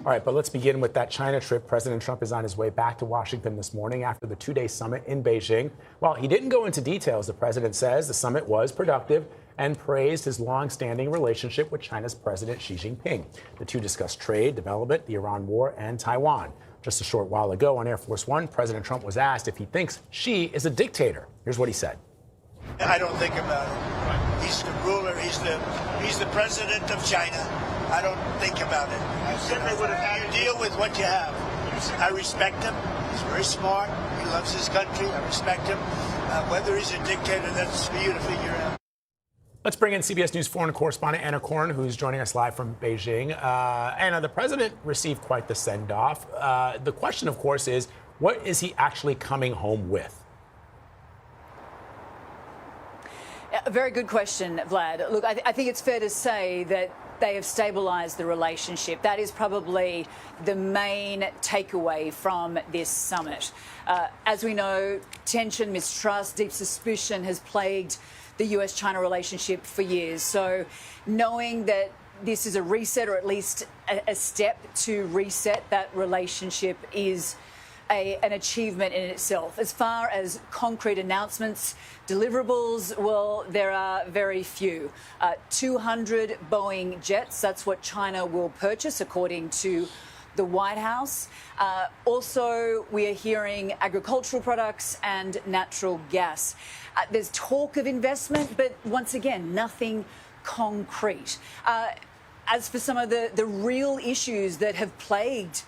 All right, but let's begin with that China trip. President Trump is on his way back to Washington this morning after the two-day summit in Beijing. While he didn't go into details, the president says the summit was productive and praised his long-standing relationship with China's President Xi Jinping. The two discussed trade, development, the Iran war, and Taiwan. Just a short while ago on Air Force One, President Trump was asked if he thinks Xi is a dictator. Here's what he said. I don't think about it. He's the ruler. He's the president of China. I don't think about it. You deal with what you have. I respect him. He's very smart. He loves his country. I respect him. Whether he's a dictator, that's for you to figure out. Let's bring in CBS News foreign correspondent Anna Coren, who's joining us live from Beijing. Anna, the president received quite the send-off. The question, of course, is what is he actually coming home with? A very good question, Vlad. Look, I think it's fair to say that they have stabilised the relationship. That is probably the main takeaway from this summit. As we know, tension, mistrust, deep suspicion has plagued the US-China relationship for years. So knowing that this is a reset, or at least a step to reset that relationship, is an achievement in itself. As far as concrete announcements, deliverables, well, there are very few. 200 Boeing jets, that's what China will purchase, according to the White House. Also, we are hearing agricultural products and natural gas. There's talk of investment, but once again, nothing concrete. As for some of the real issues that have plagued,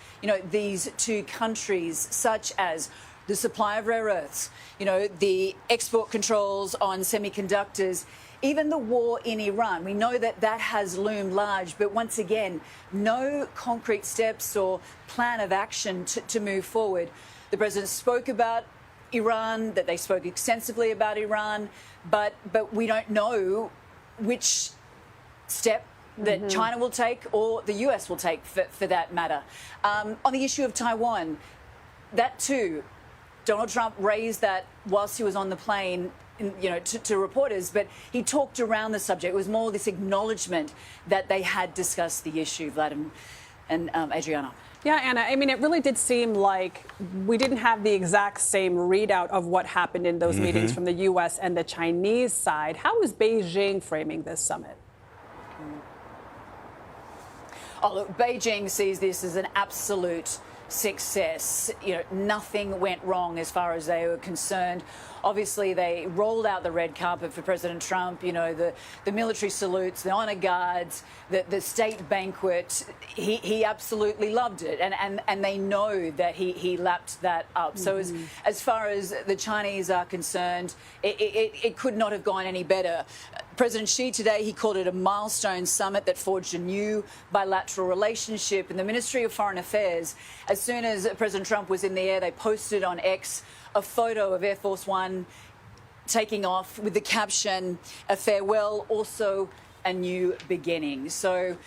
these two countries, such as the supply of rare earths, the export controls on semiconductors, even the war in Iran, we know that that has loomed large, but once again, no concrete steps or plan of action to move forward. The president spoke about Iran, that they spoke extensively about Iran, but we don't know which step that China will take or the US will take for that matter. On the issue of Taiwan, that too, Donald Trump raised that whilst he was on the plane, to reporters, but he talked around the subject. It was more this acknowledgement that they had discussed the issue, Vladimir and Adriana. Yeah, Anna, I mean, it really did seem like we didn't have the exact same readout of what happened in those meetings from the U.S. and the Chinese side. How is Beijing framing this summit? Oh, look, Beijing sees this as an absolute success. Nothing went wrong as far as they were concerned. Obviously, they rolled out the red carpet for President Trump, the military salutes, the honor guards, the state banquet. He absolutely loved it. And they know that he lapped that up. So as far as the Chinese are concerned, it could not have gone any better. President Xi today, he called it a milestone summit that forged a new bilateral relationship. And the Ministry of Foreign Affairs, as soon as President Trump was in the air, they posted on X a photo of Air Force One taking off with the caption, "A farewell, also a new beginning." So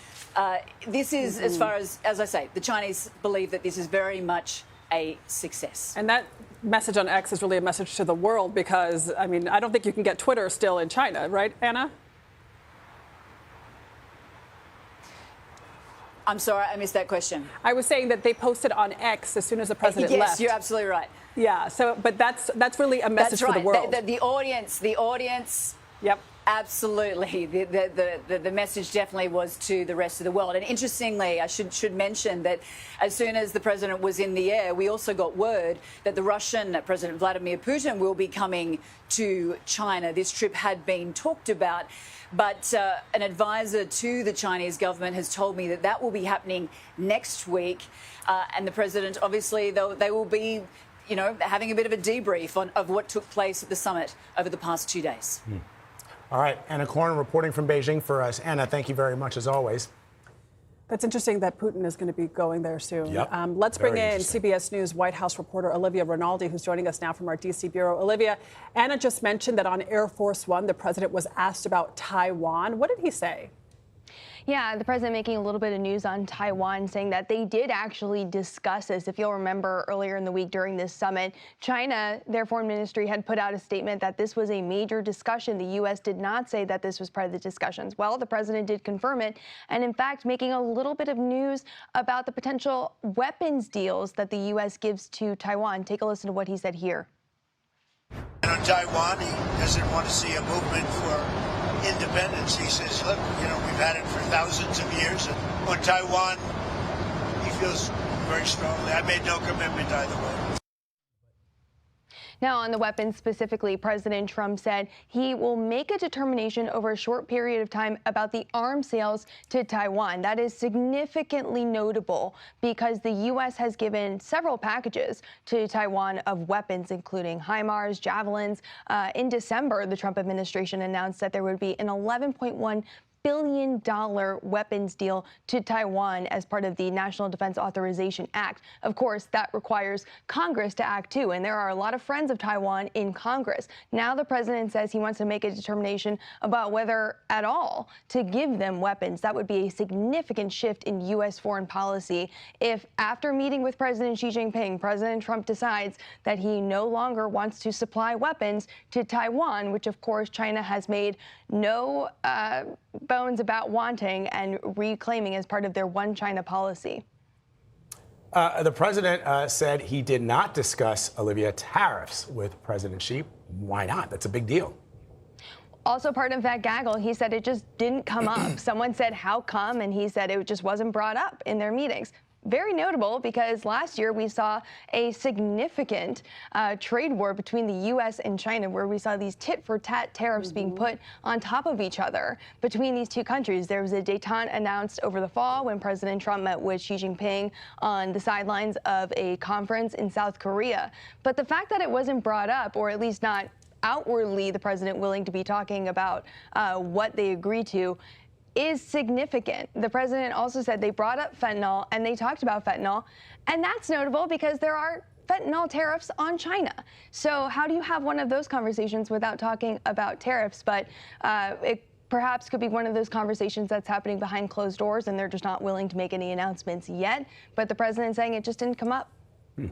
this is, as far as I say, the Chinese believe that this is very much a success. And that message on X is really a message to the world because, I mean, I don't think you can get Twitter still in China, right, Anna? I'm sorry, I missed that question. I was saying that they posted on X as soon as the president left. Yes, you're absolutely right. Yeah, but that's really a message for the world. The audience. Yep. Absolutely. The message definitely was to the rest of the world. And interestingly, I should mention that as soon as the president was in the air, we also got word that the Russian President Vladimir Putin will be coming to China. This trip had been talked about, but an advisor to the Chinese government has told me that will be happening next week. And the president, obviously, they will be having a bit of a debrief of what took place at the summit over the past 2 days. All right, Anna Coren reporting from Beijing for us. Anna, thank you very much as always. That's interesting that Putin is going to be going there soon. Yep. Let's bring in CBS News White House reporter Olivia Rinaldi, who's joining us now from our D.C. bureau. Olivia, Anna just mentioned that on Air Force One, the president was asked about Taiwan. What did he say? Yeah, the president making a little bit of news on Taiwan, saying that they did actually discuss this. If you'll remember earlier in the week during this summit, China, their foreign ministry had put out a statement that this was a major discussion. The U.S. did not say that this was part of the discussions. Well, the president did confirm it, and in fact, making a little bit of news about the potential weapons deals that the U.S. gives to Taiwan. Take a listen to what he said here. And on Taiwan, he doesn't want to see a movement for independence. He says, look, we've had it for thousands of years. And on Taiwan, he feels very strongly. I made no commitment either way. Now, on the weapons specifically, President Trump said he will make a determination over a short period of time about the arms sales to Taiwan. That is significantly notable because the U.S. has given several packages to Taiwan of weapons, including HIMARS, Javelins. In December, the Trump administration announced that there would be an $11.1 billion weapons deal to Taiwan as part of the National Defense Authorization Act. Of course, that requires Congress to act too, and there are a lot of friends of Taiwan in Congress. Now the president says he wants to make a determination about whether at all to give them weapons. That would be a significant shift in U.S. foreign policy if, after meeting with President Xi Jinping, President Trump decides that he no longer wants to supply weapons to Taiwan, which of course China has made no bones about wanting and reclaiming as part of their one China policy. The president said he did not discuss, Olivia, tariffs with President Xi. Why not? That's a big deal. Also part of that gaggle, he said it just didn't come up. Someone said, how come? And he said it just wasn't brought up in their meetings. Very notable because last year we saw a significant trade war between the U.S. and China, where we saw these tit-for-tat tariffs being put on top of each other between these two countries. There was a détente announced over the fall when President Trump met with Xi Jinping on the sidelines of a conference in South Korea. But the fact that it wasn't brought up, or at least not outwardly the president willing to be talking about what they agreed to, is significant. The president also said they brought up fentanyl and they talked about fentanyl, and that's notable because there are fentanyl tariffs on China. So how do you have one of those conversations without talking about tariffs? But it perhaps could be one of those conversations that's happening behind closed doors and they're just not willing to make any announcements yet. But the president's saying it just didn't come up.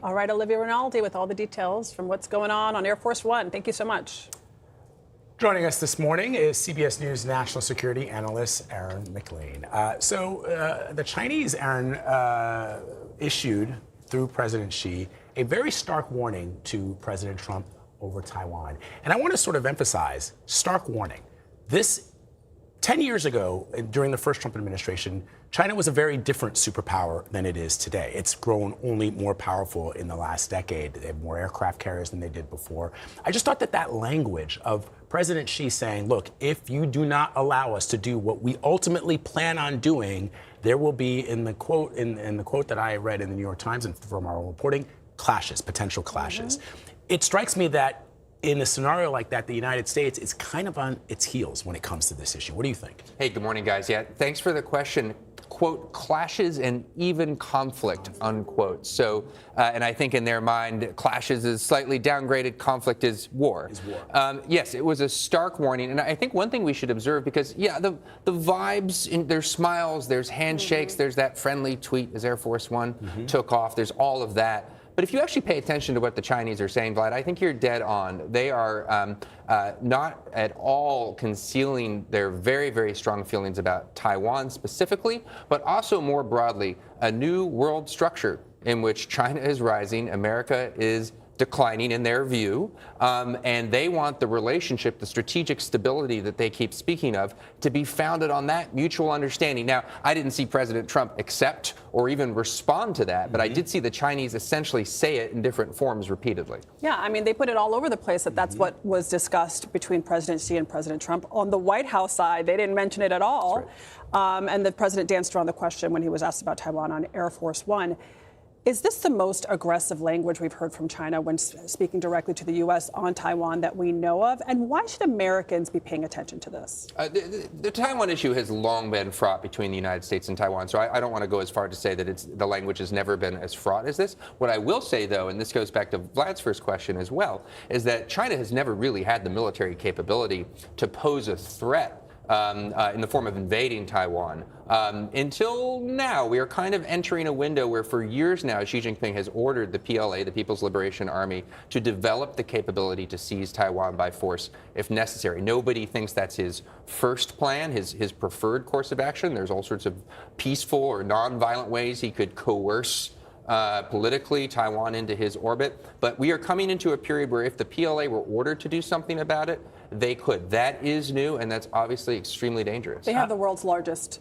All right, Olivia Rinaldi with all the details from what's going on Air Force One. Thank you so much. Joining us this morning is CBS News national security analyst Aaron MacLean. The Chinese, Aaron, issued, through President Xi, a very stark warning to President Trump over Taiwan. And I want to sort of emphasize, stark warning. 10 years ago, during the first Trump administration, China was a very different superpower than it is today. It's grown only more powerful in the last decade. They have more aircraft carriers than they did before. I just thought that language of President Xi saying, look, if you do not allow us to do what we ultimately plan on doing, there will be, in the quote that I read in the New York Times and from our own reporting, clashes, potential clashes. It strikes me that in a scenario like that, the United States is kind of on its heels when it comes to this issue. What do you think? Hey, good morning, guys. Yeah, thanks for the question. Quote, clashes and even conflict, unquote. So, and I think in their mind, clashes is slightly downgraded, conflict is war. Yes, it was a stark warning. And I think one thing we should observe, because, yeah, the vibes, there's smiles, there's handshakes, there's that friendly tweet as Air Force One took off, there's all of that. But if you actually pay attention to what the Chinese are saying, Vlad, I think you're dead on. They are not at all concealing their very, very strong feelings about Taiwan specifically, but also more broadly, a new world structure in which China is rising, America is declining in their view, and they want the relationship, the strategic stability that they keep speaking of, to be founded on that mutual understanding. Now, I didn't see President Trump accept or even respond to that, but I did see the Chinese essentially say it in different forms repeatedly. Yeah, I mean, they put it all over the place that that's what was discussed between President Xi and President Trump. On the White House side, they didn't mention it at all. Right. And the president danced around the question when he was asked about Taiwan on Air Force One. Is this the most aggressive language we've heard from China when speaking directly to the U.S. on Taiwan that we know of? And why should Americans be paying attention to this? The Taiwan issue has long been fraught between the United States and Taiwan, so I don't want to go as far to say that the language has never been as fraught as this. What I will say, though, and this goes back to Vlad's first question as well, is that China has never really had the military capability to pose a threat in the form of invading Taiwan. Until now, we are kind of entering a window where for years now, Xi Jinping has ordered the PLA, the People's Liberation Army, to develop the capability to seize Taiwan by force if necessary. Nobody thinks that's his first plan, his preferred course of action. There's all sorts of peaceful or nonviolent ways he could coerce politically Taiwan into his orbit. But we are coming into a period where if the PLA were ordered to do something about it, they could. That is new, and that's obviously extremely dangerous. They have the world's largest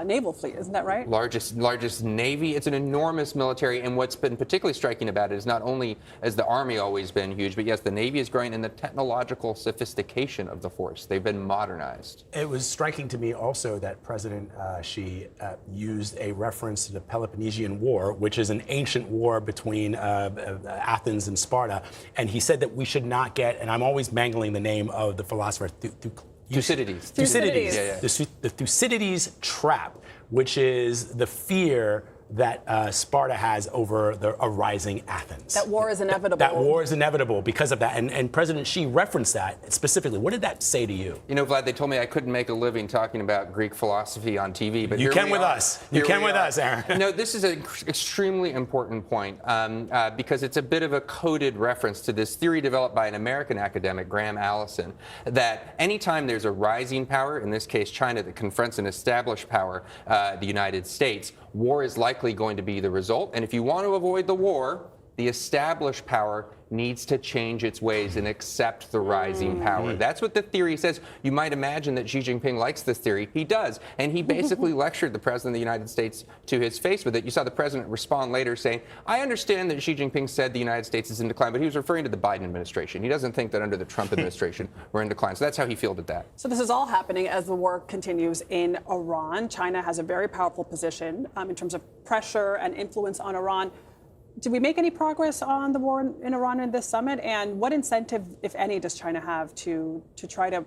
naval fleet, isn't that right? Largest navy. It's an enormous military, and what's been particularly striking about it is not only has the Army always been huge, but yes, the Navy is growing, and the technological sophistication of the force. They've been modernized. It was striking to me also that President Xi used a reference to the Peloponnesian War, which is an ancient war between Athens and Sparta, and he said that we should not get, and I'm always mangling the name of the philosopher, Thucydides. Thucydides. Yeah. The Thucydides trap, which is the fear that Sparta has over a rising Athens. That war is inevitable. That war is inevitable because of that. And President Xi referenced that specifically. What did that say to you? You know, Vlad, they told me I couldn't make a living talking about Greek philosophy on TV, but you can with us. You can with us, Aaron. No, this is an extremely important point because it's a bit of a coded reference to this theory developed by an American academic, Graham Allison, that anytime there's a rising power, in this case China, that confronts an established power, the United States, war is likely going to be the result. And if you want to avoid the war, the established power needs to change its ways and accept the rising power. That's what the theory says. You might imagine that Xi Jinping likes this theory. He does. And he basically lectured the President of the United States to his face with it. You saw the President respond later saying, I understand that Xi Jinping said the United States is in decline, but he was referring to the Biden administration. He doesn't think that under the Trump administration we're in decline. So that's how he fielded that. So this is all happening as the war continues in Iran. China has a very powerful position in terms of pressure and influence on Iran. Did we make any progress on the war in Iran in this summit? And what incentive, if any, does China have to try to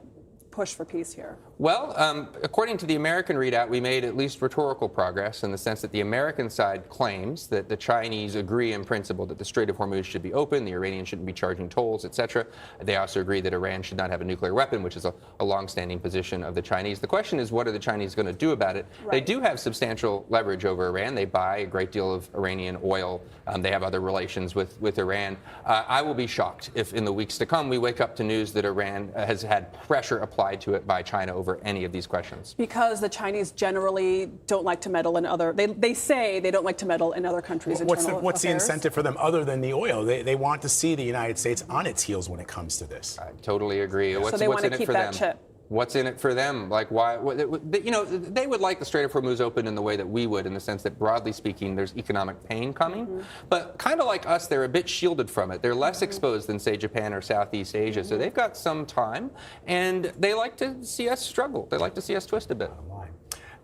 push for peace here? Well, according to the American readout, we made at least rhetorical progress in the sense that the American side claims that the Chinese agree in principle that the Strait of Hormuz should be open, the Iranians shouldn't be charging tolls, etc. They also agree that Iran should not have a nuclear weapon, which is a longstanding position of the Chinese. The question is, what are the Chinese going to do about it? Right. They do have substantial leverage over Iran. They buy a great deal of Iranian oil. They have other relations with Iran. I will be shocked if in the weeks to come we wake up to news that Iran has had pressure applied to it by China over any of these questions. Because the Chinese generally don't like to meddle in other, they say they don't like to meddle in other countries' internal affairs. What's the incentive for them other than the oil? They want to see the United States on its heels when it comes to this. I totally agree. So they want to keep that chip. What's in it for them? Like, why? You know, they would like the Strait of Hormuz open in the way that we would, in the sense that, broadly speaking, there's economic pain coming. But kind of like us, they're a bit shielded from it. They're less exposed than, say, Japan or Southeast Asia. So they've got some time, and they like to see us struggle. They like to see us twist a bit.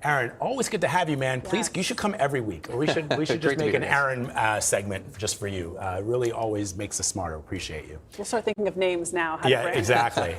Aaron, always good to have you, man. Please, you should come every week. Or we should just make an Aaron segment just for you. Really always makes us smarter. Appreciate you. We'll start thinking of names now. Yeah, exactly.